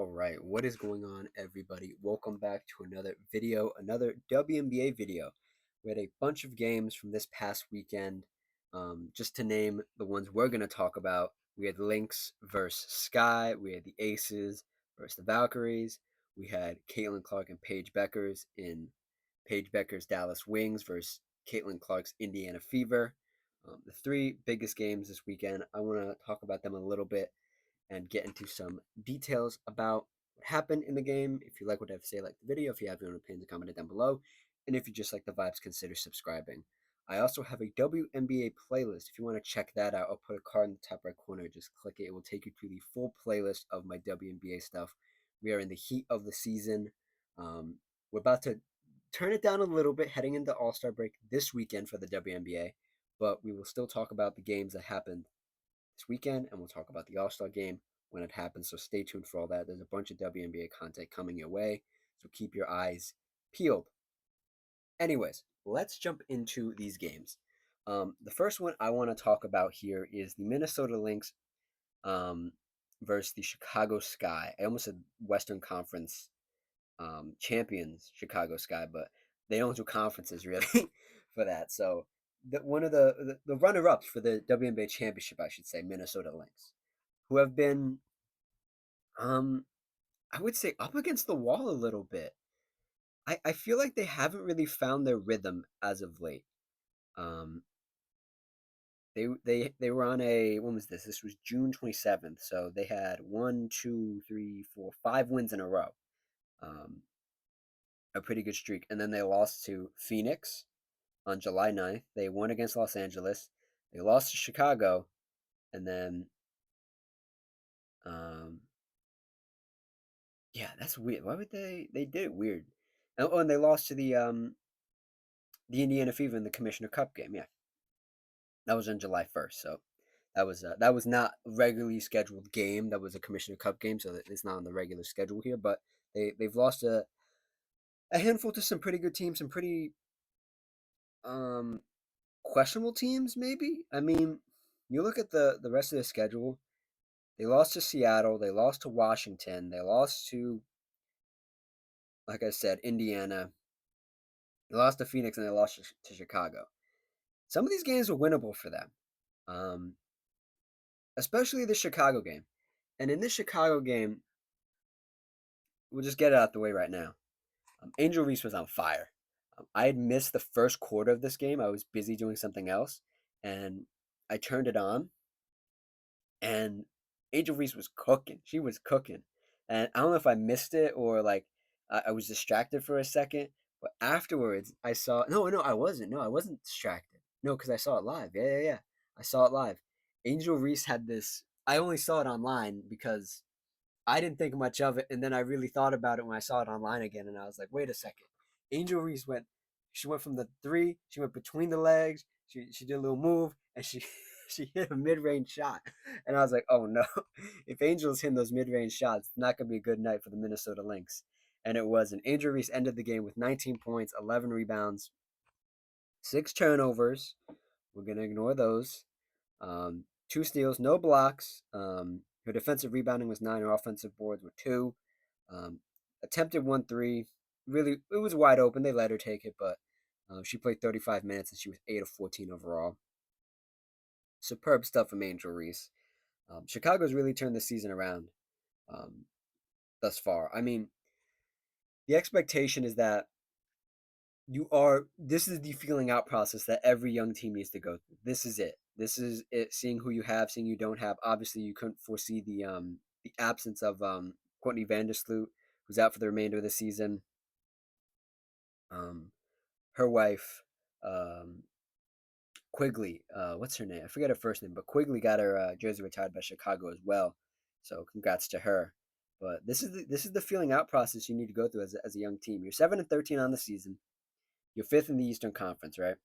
All right, what is going on, everybody? Welcome back to another video, another WNBA video. We had a bunch of games from this past weekend. Just to name the ones we're going to talk about, we had Lynx versus Sky. We had the Aces versus the Valkyries. We had Caitlin Clark and Paige Beckers in Paige Becker's Dallas Wings versus Caitlin Clark's Indiana Fever. The three biggest games this weekend. I want to talk about them a little bit and get into some details about what happened in the game. If you like what I have to say, like the video. If you have your own opinion, comment it down below. And if you just like the vibes, consider subscribing. I also have a WNBA playlist. If you want to check that out, I'll put a card in the top right corner. Just click it. It will take you to the full playlist of my WNBA stuff. We are in the heat of the season. We're about to turn it down a little bit heading into All-Star break this weekend for the WNBA, but we will still talk about the games that happened this weekend, and we'll talk about the All-Star game when it happens. So stay tuned for all that. There's a bunch of WNBA content coming your way, so keep your eyes peeled. Anyways, let's jump into these games. The first one I want to talk about here is the Minnesota Lynx versus the Chicago Sky. I almost said Western Conference champions Chicago Sky, but they don't do conferences really for that. So one of the runner-ups for the WNBA championship, I should say, Minnesota Lynx, who have been I would say up against the wall a little bit. I feel like they haven't really found their rhythm as of late. Um, they were on a, when was this? This was June 27th. So they had 5 wins in a row. A pretty good streak. And then they lost to Phoenix on July 9th. They won against Los Angeles. They lost to Chicago. And then, yeah, that's weird. Why would they did it weird. Oh, and they lost to the Indiana Fever in the Commissioner Cup game. Yeah, that was on July 1st. So that was not a regularly scheduled game. That was a Commissioner Cup game, so it's not on the regular schedule here. But they've lost a handful to some pretty good teams, some pretty um questionable teams. Maybe, I mean, you look at the rest of the schedule. They lost to Seattle. They lost to Washington. They lost to, like I said, Indiana. They lost to Phoenix, and they lost to Chicago. Some of these games were winnable for them. Um, Especially the Chicago game. And in this Chicago game, we'll just get it out the way right now. Angel Reese was on fire. I had missed the first quarter of this game. I was busy doing something else, and I turned it on, and Angel Reese was cooking. She was cooking, and I don't know if I missed it or like I was distracted for a second. But afterwards, I saw no, I wasn't. No, I wasn't distracted. No, because I saw it live. Yeah. I saw it live. Angel Reese had this. I only saw it online because I didn't think much of it, and then I really thought about it when I saw it online again, and I was like, wait a second. Angel Reese went. She went from the three. She went between the legs. She did a little move, and she she hit a mid range shot, and I was like, oh no, if Angel's hitting those mid range shots, it's not gonna be a good night for the Minnesota Lynx, and it wasn't. Angel Reese ended the game with 19 points, 11 rebounds, 6 turnovers. We're gonna ignore those. 2 steals, no blocks. Her defensive rebounding was 9. Her offensive boards were 2. Um, Attempted 1 3. Really, it was wide open. They let her take it, but she played 35 minutes and she was 8 of 14 overall. Superb stuff from Angel Reese. Chicago's really turned the season around um, thus far. I mean, the expectation is that this is the feeling out process that every young team needs to go through. This is it. This is it. Seeing who you have, seeing you don't have. Obviously, you couldn't foresee the absence of Courtney Vandersloot, who's out for the remainder of the season. Her wife, um, Quigley, what's her name? I forget her first name, but Quigley got her jersey retired by Chicago as well. So congrats to her. But this is the feeling out process you need to go through as a young team. You're 7-13 on the season. You're fifth in the Eastern Conference, right?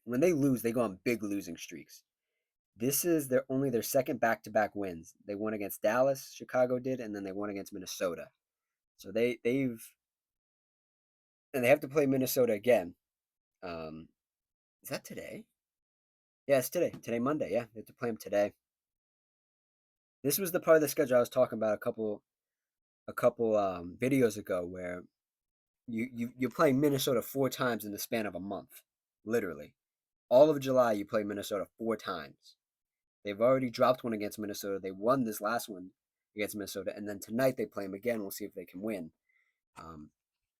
When they lose, they go on big losing streaks. This is their second back-to-back wins. They won against Dallas, Chicago did, and then they won against Minnesota. So they've and they have to play Minnesota again. Is that today? Yeah, it's today. Today, Monday. Yeah, they have to play them today. this was the part of the schedule I was talking about a couple videos ago where you're playing Minnesota 4 times in the span of a month, literally. All of July, you play Minnesota 4 times. They've already dropped one against Minnesota. They won this last one against Minnesota, and then tonight they play them again. We'll see if they can win. Um,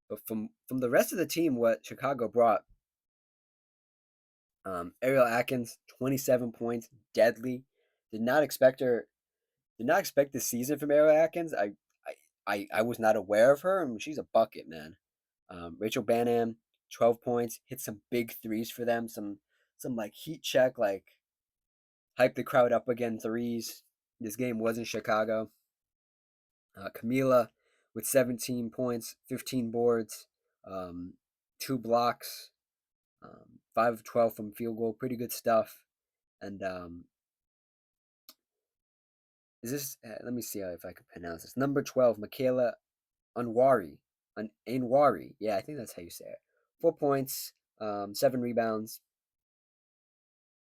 but from the rest of the team, what Chicago brought, Ariel Atkins, 27 points, deadly. Did not expect her. Did not expect this season from Ariel Atkins. I was not aware of her. I mean, she's a bucket, man. Rachel Banham, 12 points, hit some big threes for them. Some like heat check, like hype the crowd up again threes. This game was in Chicago. Camila with 17 points, 15 boards, um, 2 blocks, 5 of 12 from field goal. Pretty good stuff. And is this? Let me see if I can pronounce this. Number 12, Michaela Anwari. Anwari. Yeah, I think that's how you say it. 4 points, 7 rebounds.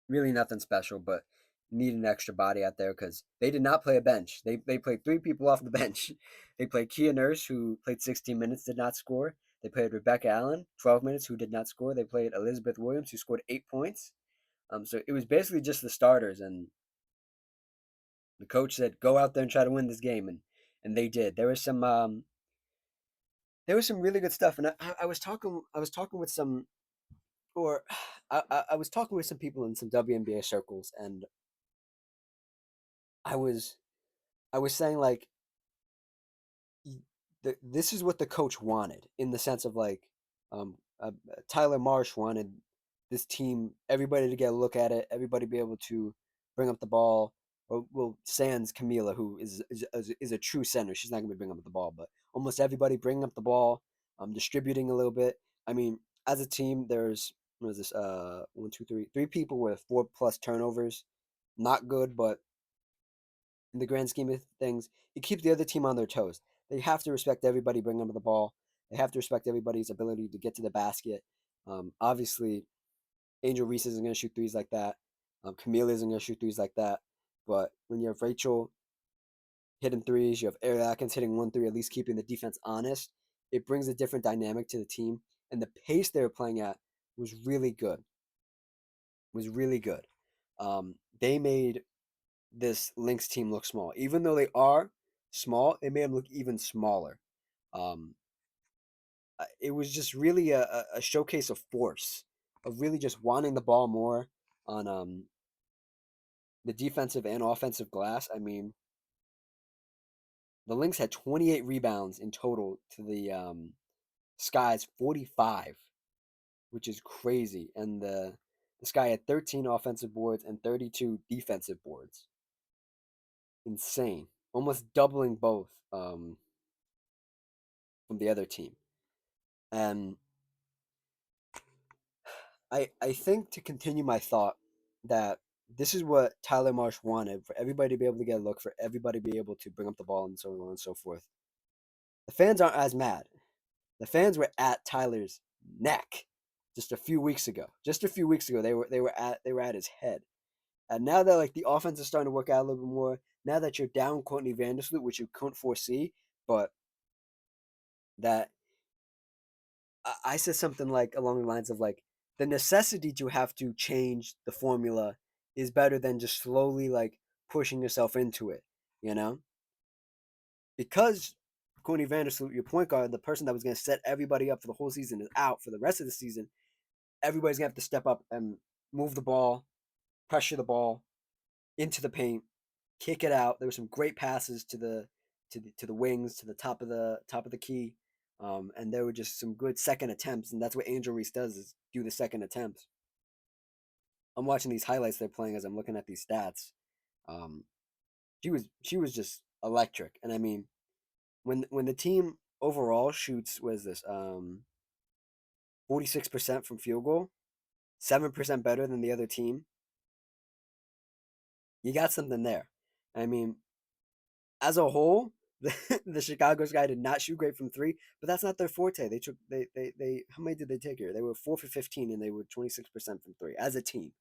Really nothing special, but need an extra body out there because they did not play a bench. They played 3 people off the bench. They played Kia Nurse, who played 16 minutes, did not score. They played Rebecca Allen, 12 minutes, who did not score. They played Elizabeth Williams, who scored 8 points. So it was basically just the starters, and the coach said, "Go out there and try to win this game," and they did. There was some really good stuff, and I was talking with some, or I was talking with some people in some WNBA circles, and I was I was saying like this is what the coach wanted in the sense of like um, Tyler Marsh wanted this team, everybody to get a look at it, everybody be able to bring up the ball. Well, sans Camila, who is a true center, she's not going to be bringing up the ball, but almost everybody bringing up the ball, distributing a little bit. I mean, as a team, there's what is this? One, two, three people with 4+ turnovers. Not good, but in the grand scheme of things, it keeps the other team on their toes. They have to respect everybody bringing them the ball. They have to respect everybody's ability to get to the basket. Obviously, Angel Reese isn't going to shoot threes like that. Camille isn't going to shoot threes like that. But when you have Rachel hitting threes, you have Ariel Atkins hitting 1 3, at least keeping the defense honest, it brings a different dynamic to the team. And the pace they were playing at was really good. Was really good. They made this Lynx team look small. Even though they are small, it made them look even smaller. Um, it was just really a showcase of force, of really just wanting the ball more on the defensive and offensive glass. I mean, the Lynx had 28 rebounds in total to the Sky's 45, which is crazy. And the Sky had 13 offensive boards and 32 defensive boards. Insane. Almost doubling both from the other team. And I think to continue my thought that this is what Tyler Marsh wanted for everybody to be able to get a look, for everybody to be able to bring up the ball and so on and so forth. The fans aren't as mad. The fans were at Tyler's neck just a few weeks ago. Just a few weeks ago, they were at his head. And now that like the offense is starting to work out a little bit more, now that you're down Courtney Vandersloot, which you couldn't foresee, but that I said something like along the lines of like the necessity to have to change the formula is better than just slowly like pushing yourself into it, you know? Because Courtney Vandersloot, your point guard, the person that was going to set everybody up for the whole season, is out for the rest of the season. Everybody's going to have to step up and move the ball, pressure the ball into the paint, kick it out. There were some great passes to the wings, to the top of the key. And there were just some good second attempts, and that's what Angel Reese does, is do the second attempts. I'm watching these highlights they're playing as I'm looking at these stats. Um, she was just electric, and I mean, when the team overall shoots, what is this, 46% from field goal, 7% better than the other team, you got something there. I mean, as a whole, the Chicago Sky did not shoot great from three, but that's not their forte. They how many did they take here? They were 4 for 15 and they were 26% from three as a team.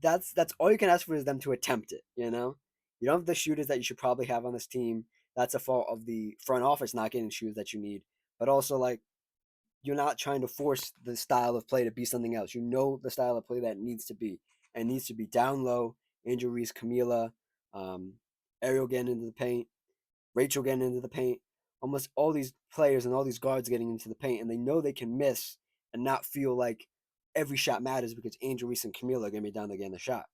that's all you can ask for is them to attempt it. You don't have the shooters that you should probably have on this team. That's a fault of the front office not getting shooters that you need. But also, like, you're not trying to force the style of play to be something else. You know the style of play that it needs to be. And it needs to be down low. Angel Reese, Camila, um, Ariel getting into the paint, Rachel getting into the paint. Almost all these players and all these guards getting into the paint, and they know they can miss and not feel like every shot matters because Angel Reese and Camila are going to be down there getting the shot.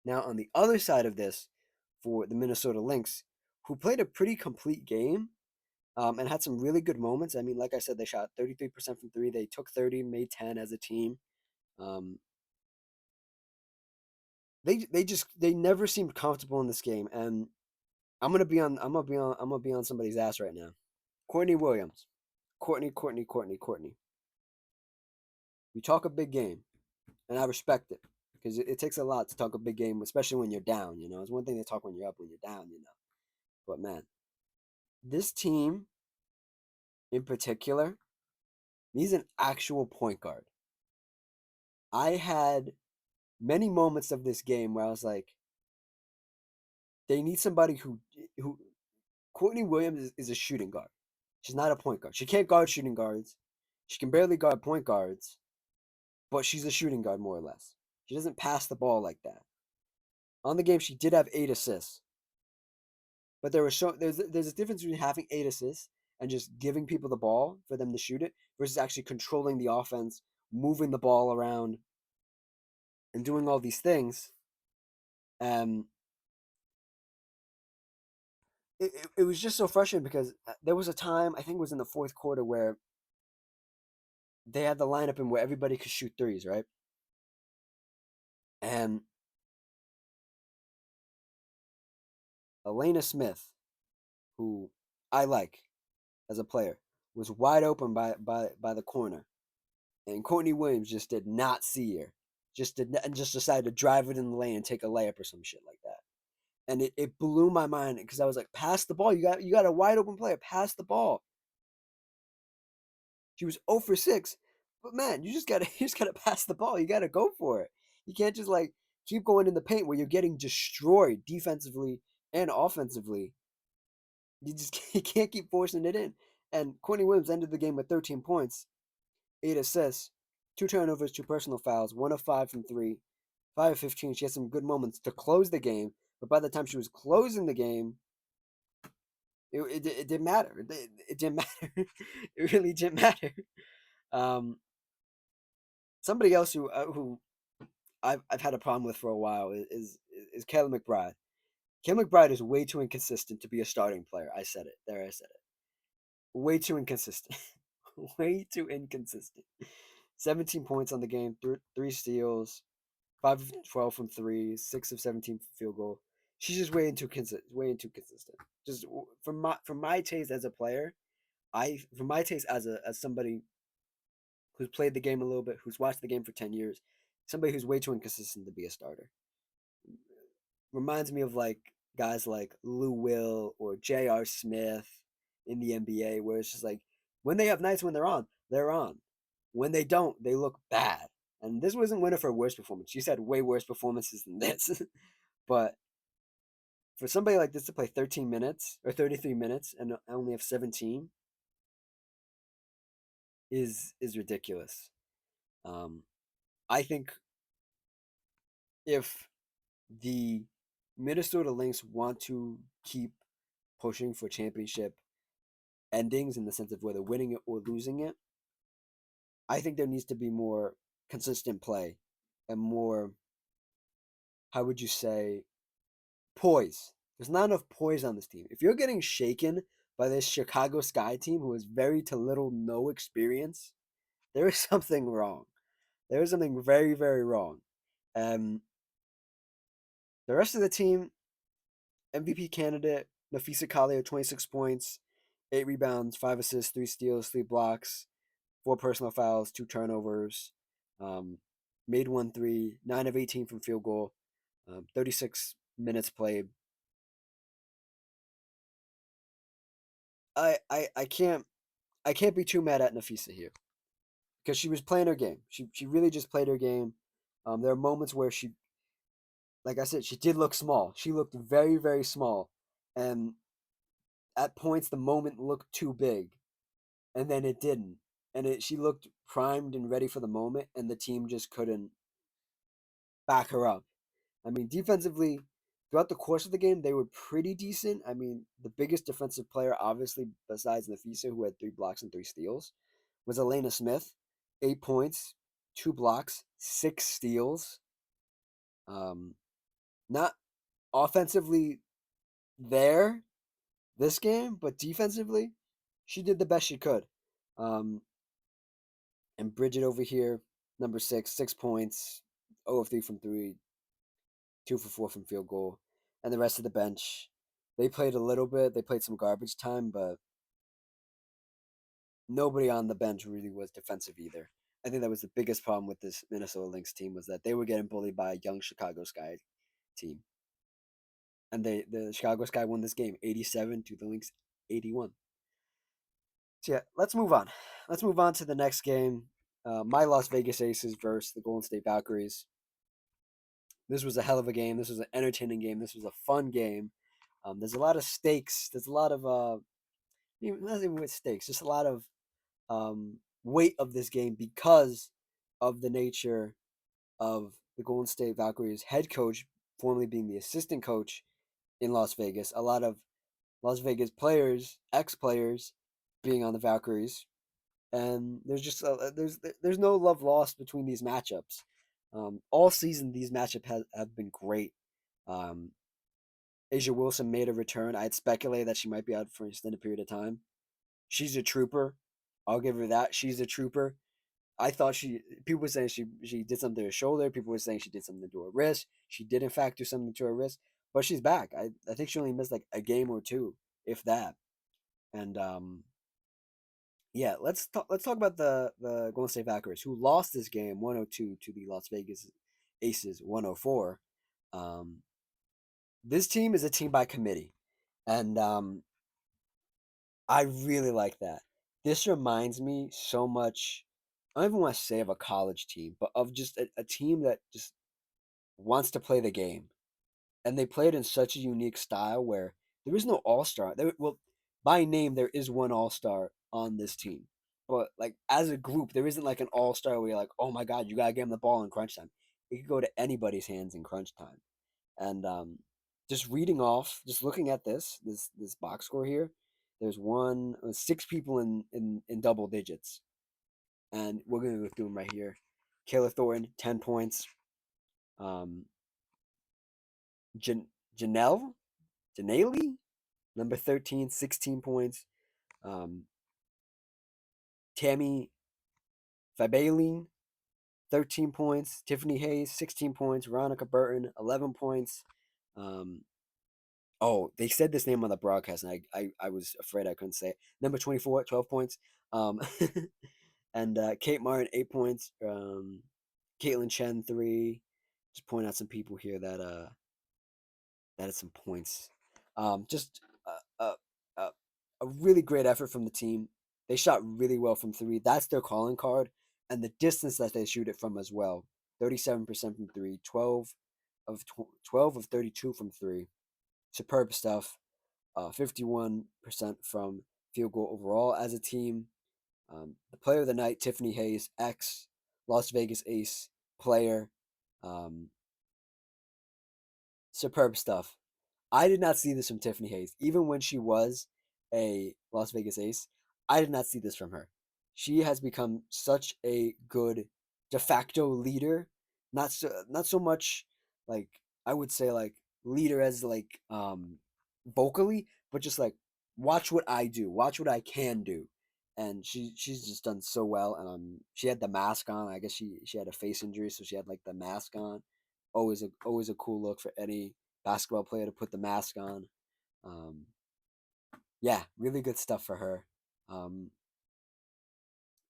Now, on the other side of this, for the Minnesota Lynx, who played a pretty complete game, and had some really good moments. I mean, like I said, they shot 33% from three. They took 30, made 10 as a team. Um, they never seemed comfortable in this game, and I'm gonna be on somebody's ass right now. Courtney Williams, Courtney. You talk a big game, and I respect it because it takes a lot to talk a big game, especially when you're down. It's one thing to talk when you're up, when you're down. But man, this team in particular needs an actual point guard. I had many moments of this game where I was like, they need somebody who Courtney Williams is a shooting guard. She's not a point guard. She can't guard shooting guards. She can barely guard point guards, but she's a shooting guard more or less. She doesn't pass the ball like that. On the game, she did have 8 assists, but there's a difference between having 8 assists and just giving people the ball for them to shoot it versus actually controlling the offense, moving the ball around, and doing all these things. Um, it was just so frustrating because there was a time, I think it was in the fourth quarter, where they had the lineup in where everybody could shoot threes, right? And Elena Smith, who I like as a player, was wide open by the corner, and Courtney Williams just did not see her, and just decided to drive it in the lane and take a layup or some shit like that. And it blew my mind because I was like, pass the ball. You got a wide open player. Pass the ball. She was 0 for 6. But man, you just gotta pass the ball. You gotta go for it. You can't just like keep going in the paint where you're getting destroyed defensively and offensively. You can't keep forcing it in. And Courtney Williams ended the game with 13 points, 8 assists, 2 turnovers, 2 personal fouls, 1 of 5 from three, 5 of 15. She had some good moments to close the game, but by the time she was closing the game, it didn't matter. It didn't matter. It really didn't matter. Um, Somebody else who I've had a problem with for a while is Kayla McBride. Kayla McBride is way too inconsistent to be a starting player. I said it. There, I said it. Way too inconsistent. Way too inconsistent. 17 points on the game, three steals, 5 of 12 from three, 6 of 17 from field goal. She's just way too consistent. Way too consistent. Just from my taste as a player, from my taste as somebody who's played the game a little bit, who's watched the game for 10 years, somebody who's way too inconsistent to be a starter. Reminds me of like guys like Lou Will or J.R. Smith in the NBA, where it's just like when they have nights when they're on, they're on. When they don't, they look bad. And this wasn't one of her worst performances. She's had way worse performances than this. But for somebody like this to play 13 minutes or 33 minutes and only have 17 is ridiculous. Um, I think if the Minnesota Lynx want to keep pushing for championship endings in the sense of whether winning it or losing it, I think there needs to be more consistent play and more, how would you say, poise. There's not enough poise on this team. If you're getting shaken by this Chicago Sky team who has very to little no experience, there is something wrong. There is something very, very wrong. Um, the rest of the team, MVP candidate, Nafisa Collier, 26 points, 8 rebounds, 5 assists, 3 steals, 3 blocks, 4 personal fouls, 2 turnovers, um, made 1 3, 9 of 18 from field goal, 36 minutes played. I can't be too mad at Nafisa here because she was playing her game. She really just played her game. There are moments where she, like I said, she did look small. She looked very, very small, and at points the moment looked too big, and then it didn't. And she looked primed and ready for the moment, and the team just couldn't back her up. I mean, defensively, throughout the course of the game, they were pretty decent. I mean, the biggest defensive player, obviously, besides Nafisa, who had 3 blocks and 3 steals, was Elena Smith. 8 points, 2 blocks, 6 steals. Um, Not offensively there this game, but defensively, she did the best she could. Um, and Bridget over here, number 6, 6 points, 0 of 3 from 3, 2 for 4 from field goal. And the rest of the bench, they played a little bit. They played some garbage time, but nobody on the bench really was defensive either. I think that was the biggest problem with this Minnesota Lynx team was that they were getting bullied by a young Chicago Sky team. And the Chicago Sky won this game 87 to the Lynx 81. So yeah, let's move on. Let's move on to the next game. My Las Vegas Aces versus the Golden State Valkyries. This was a hell of a game. This was an entertaining game. This was a fun game. There's a lot of stakes. There's a lot of not even with stakes. Just a lot of weight of this game because of the nature of the Golden State Valkyries head coach, formerly being the assistant coach in Las Vegas. A lot of Las Vegas players, ex-players, being on the Valkyries, and there's just there's no love lost between these matchups. All season, these matchups have been great. Um, Asia Wilson made a return. I had speculated that she might be out for an extended period of time. She's a trooper. I'll give her that. She's a trooper. I thought people were saying she did something to her shoulder. People were saying she did something to her wrist. She did, in fact, do something to her wrist, but she's back. I think she only missed like a game or two, if that. And yeah, let's talk about the Golden State Valkyries, who lost this game 102 to the Las Vegas Aces 104. Um, this team is a team by committee, and I really like that. This reminds me so much. I don't even want to say of a college team, but of just a team that just wants to play the game, and they play it in such a unique style where there is no all star. Well, by name there is one all star on this team, but like as a group, there isn't like an all star where you're like, oh my god, you gotta get him the ball in crunch time. It could go to anybody's hands in crunch time, and just reading off, just looking at this box score here, there's 6 people in double digits, and we're gonna go through them right here. Kayla Thornton, 10 points. Um, Jan- Janelle, Janelle, number 13, 16 points. Um, Tammy Fabaline, 13 points. Tiffany Hayes, 16 points. Veronica Burton, 11 points. Um, oh, they said this name on the broadcast, and I was afraid I couldn't say it. Number 24, 12 points. Um, and Kate Martin, 8 points. Caitlin Chen, 3. Just point out some people here that had some points. Just a really great effort from the team. They shot really well from 3. That's their calling card, and the distance that they shoot it from as well. 37% from 3, 12 of 32 from 3. Superb stuff. 51% from field goal overall as a team. The player of the night, Tiffany Hayes, ex Las Vegas Ace player. Um, Superb stuff. I did not see this from Tiffany Hayes. Even when she was a Las Vegas Ace, I did not see this from her. She has become such a good de facto leader. Not so much like I would say like leader as like vocally, but just like watch what I do, watch what I can do. And she's just done so well. She had the mask on. I guess she had a face injury, so she had like the mask on. Always a cool look for any basketball player to put the mask on. Um, yeah, really good stuff for her. Um,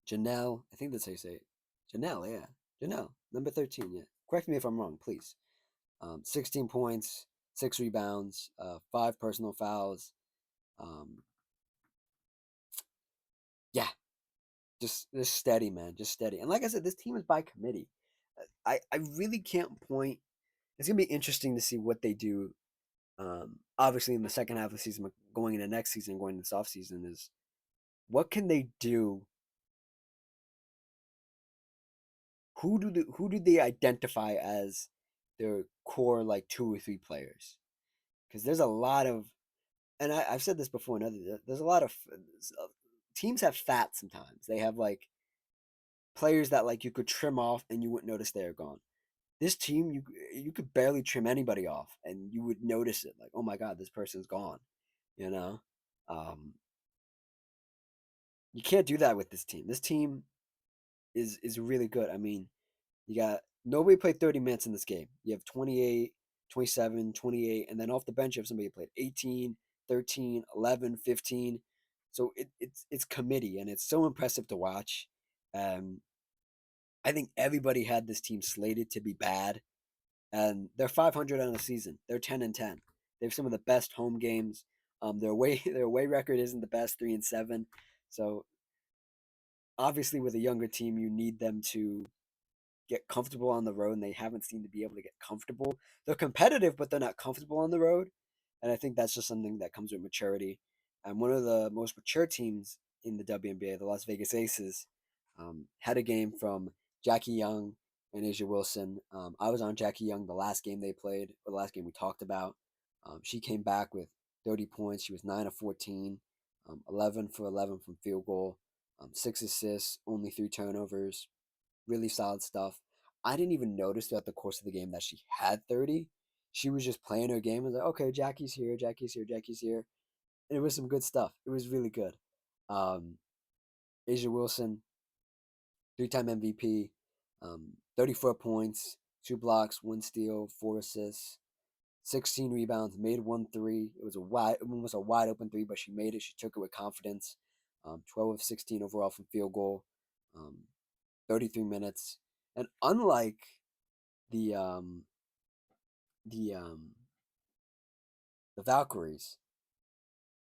Janelle, I think that's how you say it. Janelle, yeah. Janelle, number 13, yeah. Correct me if I'm wrong, please. 16 points, 6 rebounds, 5 personal fouls. Um, yeah, just steady, man, just steady. And like I said, this team is by committee. I really can't point. It's gonna be interesting to see what they do. Obviously, in the second half of the season, going into next season, going into this off season, is what can they do? Who do they identify as their core like 2 or 3 players? Because there's a lot of, and I've said this before. There's a lot of teams have fat sometimes. They have like players that like you could trim off and you wouldn't notice they're gone. This team, you could barely trim anybody off and you would notice it. Like, oh my god, this person's gone. You know, um, you can't do that with this team. This team is really good. I mean, you got nobody played 30 minutes in this game. You have 28, 27, 28, and then off the bench you have somebody who played 18, 13, 11, 15. So it's committee and it's so impressive to watch. Um, I think everybody had this team slated to be bad, and they're 500 on the season. They're 10-10. They have some of the best home games. Their away their away record isn't the best, 3-7. So obviously, with a younger team, you need them to get comfortable on the road, and they haven't seemed to be able to get comfortable. They're competitive, but they're not comfortable on the road, and I think that's just something that comes with maturity. And one of the most mature teams in the WNBA, the Las Vegas Aces, had a game from Jackie Young and Asia Wilson. I was on Jackie Young the last game they played, or the last game we talked about. She came back with 30 points. She was 9 of 14, 11 for 11 from field goal, 6 assists, only 3 turnovers. Really solid stuff. I didn't even notice throughout the course of the game that she had 30. She was just playing her game. I was like, okay, Jackie's here, Jackie's here, Jackie's here. And it was some good stuff. It was really good. Um, Asia Wilson, 3-time MVP, 34 points, 2 blocks, 1 steal, 4 assists, 16 rebounds, made 1 3. It was a wide open three, but she made it. She took it with confidence. 12 of 16 overall from field goal, 33 minutes. And unlike the um the um the Valkyries,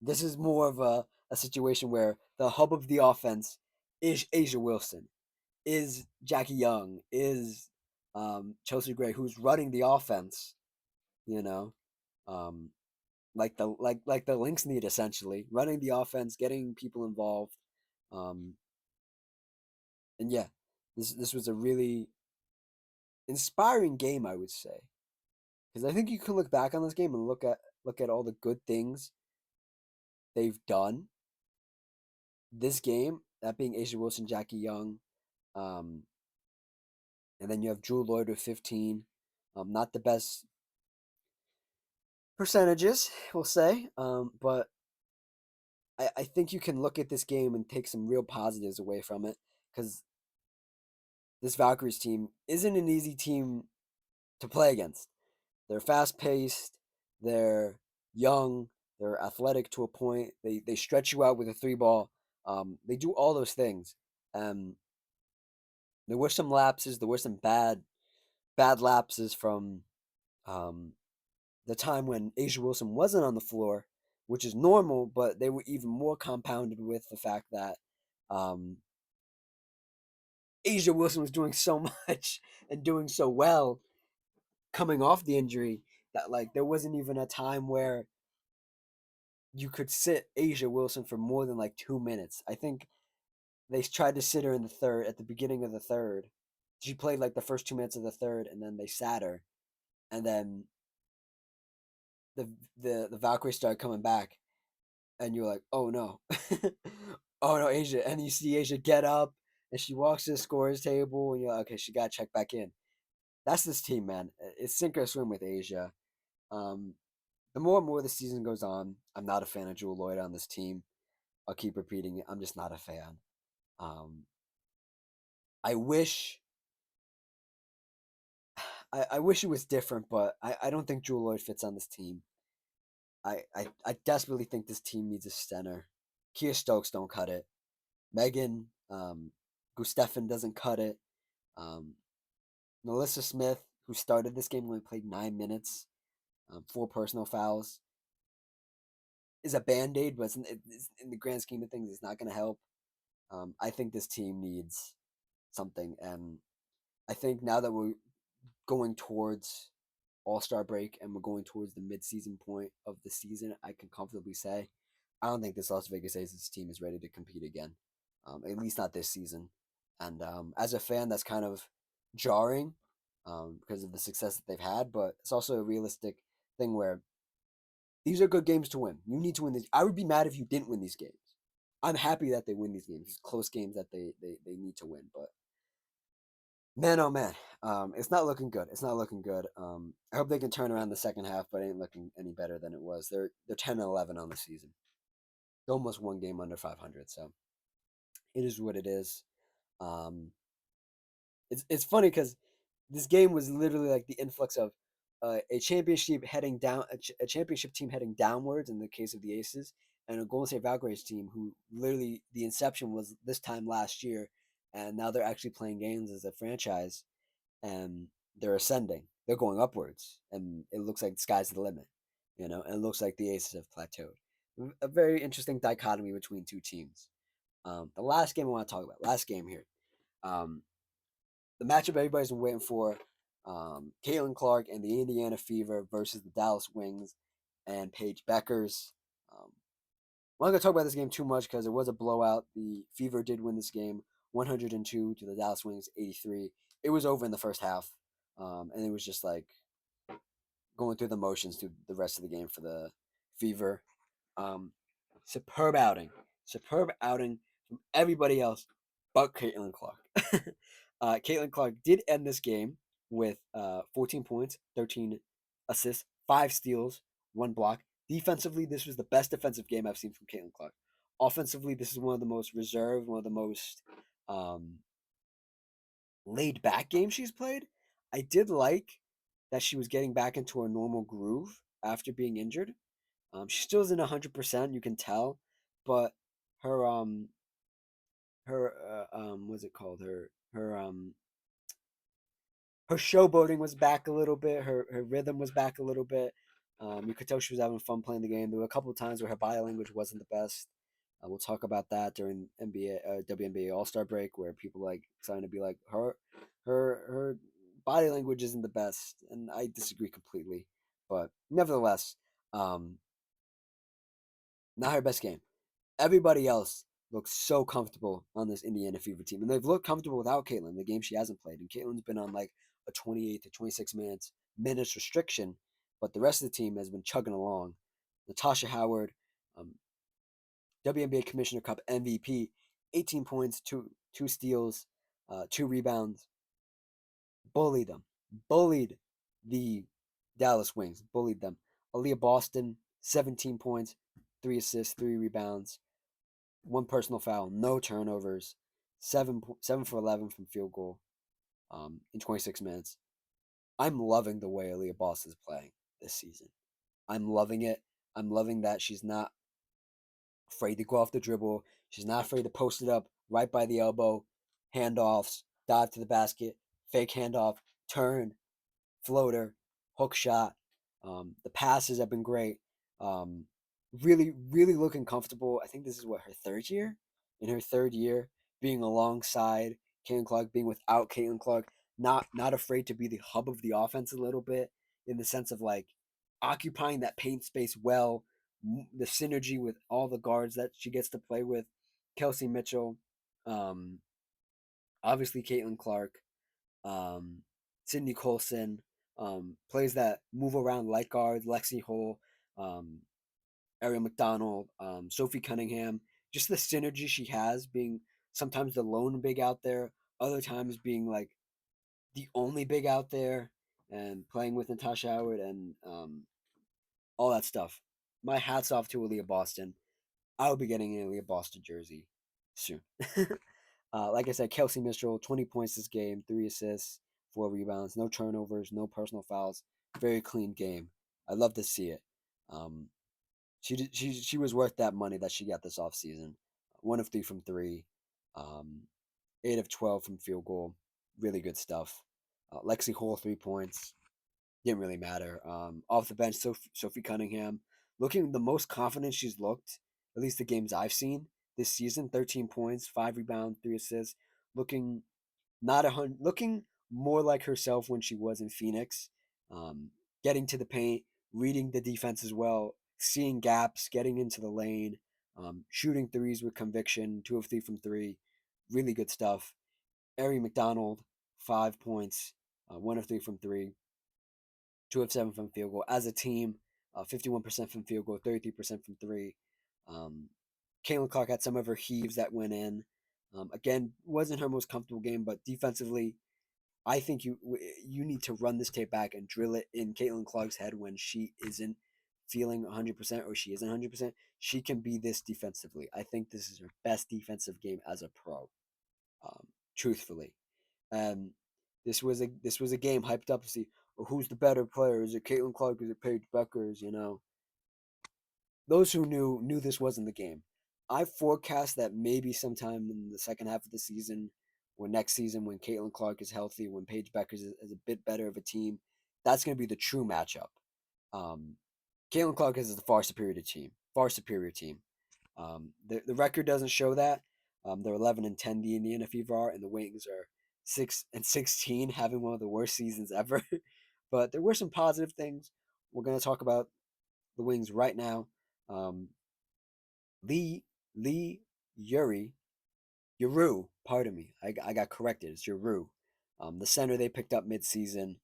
this is more of a situation where the hub of the offense is Asia Wilson, is Jackie Young, is Chelsea Gray, who's running the offense, you know. Um like the Lynx need, essentially running the offense, getting people involved. Um and yeah, this was a really inspiring game, I would say. Because I think you can look back on this game and look at all the good things they've done this game, that being Asia Wilson, Jackie Young, um, and then you have Drew Lloyd with 15. Not the best percentages, we'll say, but I think you can look at this game and take some real positives away from it, because this Valkyries team isn't an easy team to play against. They're fast paced, they're young, they're athletic to a point. They stretch you out with a 3 ball. They do all those things. Um, there were some lapses. There were some bad lapses from um, the time when Asia Wilson wasn't on the floor, which is normal, but they were even more compounded with the fact that um, Asia Wilson was doing so much and doing so well coming off the injury that like there wasn't even a time where you could sit Asia Wilson for more than like 2 minutes. I think they tried to sit her in the third, at the beginning of the third. She played like the first 2 minutes of the third, and then they sat her, and then the the Valkyrie started coming back, and you're like, oh no, oh no, Asia, and you see Asia get up, and she walks to the scores table, and you're like, okay, she got to check back in. That's this team, man. It's sink or swim with Asia. Um, the more and more the season goes on, I'm not a fan of Jewel Lloyd on this team. I'll keep repeating it. I'm just not a fan. Um, I wish I wish it was different, but I don't think Jewel Lloyd fits on this team. I desperately think this team needs a center. Kia Stokes don't cut it. Megan Gustafson doesn't cut it. Um, Melissa Smith, who started this game, only played 9 minutes. 4 personal fouls is a band aid, but it's in the grand scheme of things, it's not going to help. I think this team needs something, and I think now that we're going towards All-Star break and we're going towards the mid-season point of the season, I can comfortably say I don't think this Las Vegas Aces team is ready to compete again, at least not this season. And as a fan, that's kind of jarring because of the success that they've had, but it's also a realistic thing where these are good games to win. You need to win these. I would be mad if you didn't win these games. I'm happy that they win these games, these close games that they need to win. But man, oh man, it's not looking good. It's not looking good. I hope they can turn around the second half, but it ain't looking any better than it was. They're 10-11 on the season, almost one game under 500. So it is what it is. Um, it's funny because this game was literally like the influx of a championship heading down, a championship team heading downwards in the case of the Aces, and a Golden State Valkyries team who literally the inception was this time last year, and now they're actually playing games as a franchise, and they're ascending, they're going upwards, and it looks like the sky's the limit, and it looks like the Aces have plateaued. A very interesting dichotomy between two teams. The last game I want to talk about, last game here. Um, the matchup everybody's been waiting for. Caitlin Clark and the Indiana Fever versus the Dallas Wings and Paige Beckers. I'm not going to talk about this game too much because it was a blowout. The Fever did win this game 102 to the Dallas Wings 83. It was over in the first half, and it was just like going through the motions through the rest of the game for the Fever. Um, superb outing. Superb outing from everybody else but Caitlin Clark. Caitlin Clark did end this game with 14 points, 13 assists, 5 steals, 1 block. Defensively, this was the best defensive game I've seen from Caitlin Clark. Offensively, this is one of the most reserved, one of the most um, laid back games she's played. I did like that she was getting back into her normal groove after being injured. She still isn't 100%, you can tell, but her what's it called? Her showboating was back a little bit. Her rhythm was back a little bit. You could tell she was having fun playing the game. There were a couple of times where her body language wasn't the best. We'll talk about that during WNBA All Star break, where people like trying to be like her body language isn't the best, and I disagree completely. But nevertheless, um, not her best game. Everybody else looks so comfortable on this Indiana Fever team, and they've looked comfortable without Caitlin, the game she hasn't played. And Caitlin's been on like a 28 to 26 minutes restriction, but the rest of the team has been chugging along. Natasha Howard, um, WNBA Commissioner Cup MVP, 18 points, two steals, 2 rebounds, bullied them, bullied the Dallas Wings, bullied them. Aaliyah Boston, 17 points, 3 assists, 3 rebounds, 1 personal foul, no turnovers, 7 for 11 from field goal in 26 minutes. I'm loving the way Aaliyah Boston is playing this season. I'm loving it. I'm loving that she's not afraid to go off the dribble. She's not afraid to post it up right by the elbow, handoffs, dive to the basket, fake handoff, turn, floater, hook shot. The passes have been great. Um, really, really looking comfortable. I think this is what her third year. In her third year, being alongside Caitlin Clark, being without Caitlin Clark, not afraid to be the hub of the offense a little bit, in the sense of like occupying that paint space well. The synergy with all the guards that she gets to play with, Kelsey Mitchell, um, obviously Caitlin Clark, um, Sydney Colson, plays that move around like guards, Lexi Hole, um, Ariel McDonald, Sophie Cunningham. Just the synergy she has, being sometimes the lone big out there, other times being like the only big out there, and playing with Natasha Howard and all that stuff. My hats off to Aaliyah Boston. I will be getting an Aaliyah Boston jersey soon. Like I said, Kelsey Mitchell, 20 points this game, 3 assists, 4 rebounds, no turnovers, no personal fouls. Very clean game. I love to see it. Um, she was worth that money that she got this offseason. 1 of 3 from three, um, 8 of 12 from field goal. Really good stuff. Lexi Hole, 3 points. Didn't really matter. Off the bench, Sophie Cunningham looking the most confident she's looked, at least the games I've seen this season. 13 points, 5 rebounds, 3 assists. Looking not a hundred, looking more like herself when she was in Phoenix, um, getting to the paint, reading the defense as well, seeing gaps, getting into the lane, shooting threes with conviction, 2 of 3 from three, really good stuff. Ari McDonald, 5 points, 1 of 3 from three, 2 of 7 from field goal. As a team, 51% from field goal, 33% from three. Um, Caitlin Clark had some of her heaves that went in. Again, wasn't her most comfortable game, but defensively, I think you need to run this tape back and drill it in Caitlin Clark's head when she isn't feeling 100% or she isn't 100%. She can be this defensively. I think this is her best defensive game as a pro, um, truthfully. Um, this was a game hyped up to see, well, who's the better player. Is it Caitlin Clark? Is it Paige Beckers? Those who knew this wasn't the game. I forecast that maybe sometime in the second half of the season or next season when Caitlin Clark is healthy, when Paige Beckers is a bit better of a team, that's going to be the true matchup. Um, Caitlin Clark is a far superior team. Far superior team. The record doesn't show that. They're 11-10. The Indiana Fever are, and the Wings are 6-16, having one of the worst seasons ever. But there were some positive things. We're going to talk about the Wings right now. Um, Lee Lee Yuru, pardon me, I got corrected. It's Yuru, the center they picked up midseason.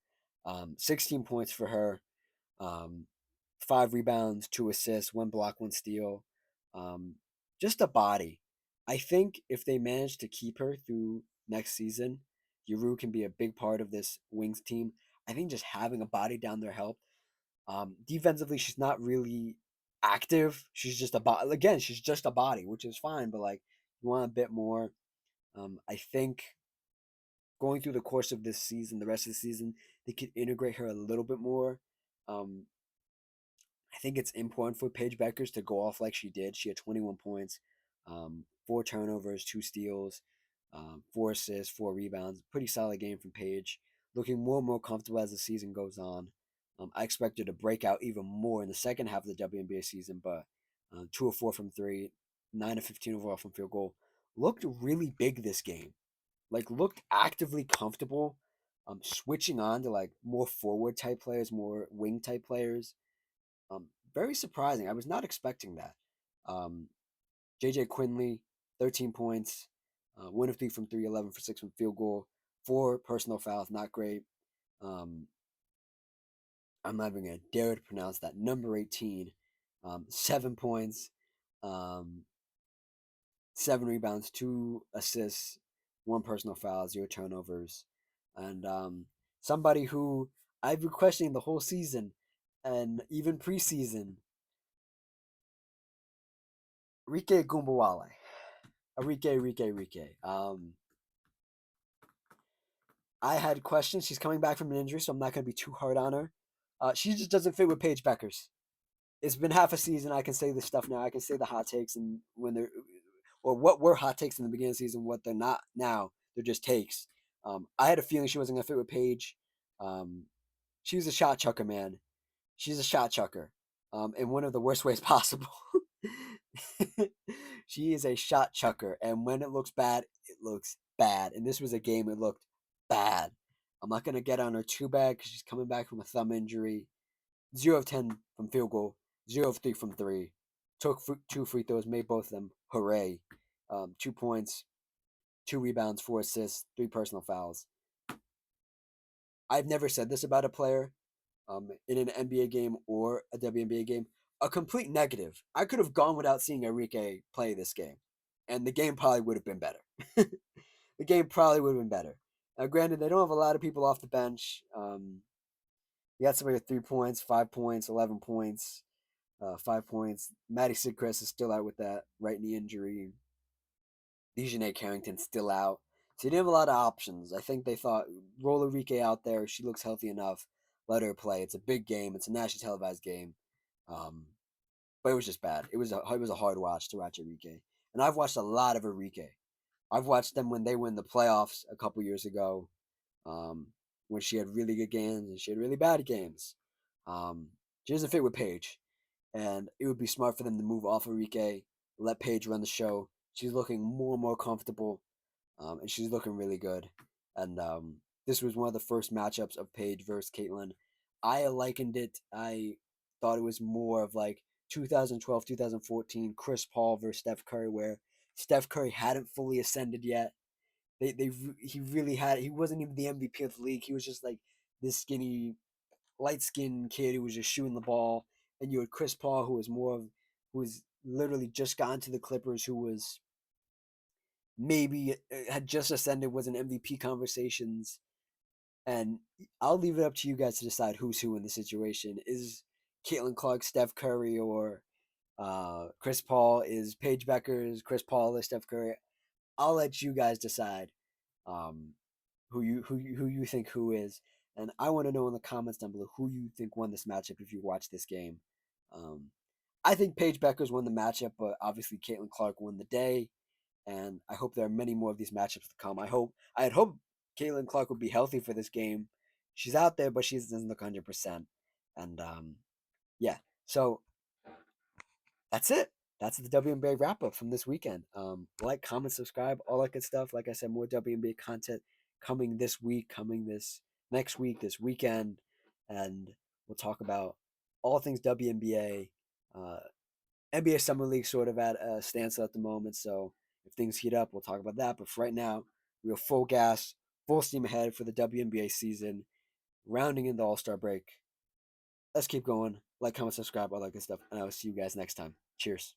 16 points for her. Um, 5 rebounds, 2 assists, 1 block, 1 steal. Um, just a body. I think if they manage to keep her through next season, Yuru can be a big part of this Wings team. I think just having a body down there helped. Defensively, she's not really active. She's just a body. Again, she's just a body, which is fine. But like, you want a bit more. I think going through the course of this season, the rest of the season, they could integrate her a little bit more. Um, I think it's important for Paige Beckers to go off like she did. She had 21 points, 4 turnovers, 2 steals, 4 assists, 4 rebounds. Pretty solid game from Paige. Looking more and more comfortable as the season goes on. I expect her to break out even more in the second half of the WNBA season, but 2 of 4 from three, 9 of 15 overall from field goal. Looked really big this game. Like, looked actively comfortable. Switching on to like more forward type players, more wing type players. Very surprising. I was not expecting that. Um, JJ Quinley, 13 points, 1 of 3 from three, 11 for 6 from field goal, 4 personal fouls, not great. Um, I'm not even going to dare to pronounce that. Number 18, 7 points, um, 7 rebounds, 2 assists, 1 personal foul, 0 turnovers. And somebody who I've been questioning the whole season and even preseason, Rike Gumbawale. Rike. I had questions. She's coming back from an injury, so I'm not going to be too hard on her. She just doesn't fit with Paige Beckers. It's been half a season. I can say this stuff now. I can say the hot takes and when they're, or what were hot takes in the beginning of the season, what they're not now. They're just takes. I had a feeling she wasn't going to fit with Paige. Um, she was a shot chucker, man. She's a shot chucker, in one of the worst ways possible. She is a shot chucker, and when it looks bad, it looks bad. And this was a game it looked bad. I'm not gonna get on her too bad because she's coming back from a thumb injury. 0 of 10 from field goal, 0 of 3 from three. Took 2 free throws, made both of them. Hooray! 2 points, 2 rebounds, 4 assists, 3 personal fouls. I've never said this about a player, in an NBA game or a WNBA game. A complete negative. I could have gone without seeing Enrique play this game, and the game probably would have been better. The game probably would have been better. Now, granted, they don't have a lot of people off the bench. You got somebody with 3 points, 5 points, 11 points, 5 points. Maddie Sidcrest is still out with that right knee injury. Dejanay Carrington's still out. So you didn't have a lot of options. I think they thought, roll Enrique out there. She looks healthy enough. Let her play. It's a big game. It's a nationally televised game. Um, but it was just bad. It was a hard watch to watch Enrique. And I've watched a lot of Enrique. I've watched them when they win the playoffs a couple years ago, um, when she had really good games and she had really bad games. Um, she doesn't fit with Paige, and it would be smart for them to move off Enrique, let Paige run the show. She's looking more and more comfortable, and she's looking really good. And this was one of the first matchups of Paige versus Caitlyn. I likened it. I thought it was more of like 2012, 2014 Chris Paul versus Steph Curry, where Steph Curry hadn't fully ascended yet. He really had. He wasn't even the MVP of the league. He was just like this skinny, light skinned kid who was just shooting the ball. And you had Chris Paul, who was more of, who was literally just gotten to the Clippers, who was maybe had just ascended, was in MVP conversations. And I'll leave it up to you guys to decide who's who in the situation. Is Caitlin Clark Steph Curry, or Chris Paul? Is Paige Becker's Chris Paul or Steph Curry? I'll let you guys decide um, who you think who is. And I want to know in the comments down below who you think won this matchup if you watch this game. Um, I think Paige Becker's won the matchup, but obviously Caitlin Clark won the day. And I hope there are many more of these matchups to come. I had hoped Caitlin Clark would be healthy for this game. She's out there, but she doesn't look 100%. And yeah, so that's it. That's the WNBA wrap up from this weekend. Like, comment, subscribe, all that good stuff. Like I said, more WNBA content coming this week, coming this next week, this weekend, and we'll talk about all things WNBA. NBA Summer League sort of at a standstill at the moment, so if things heat up, we'll talk about that. But for right now, we are full gas, full steam ahead for the WNBA season, rounding in the All Star break. Let's keep going. Like, comment, subscribe, all that good stuff, and I will see you guys next time. Cheers.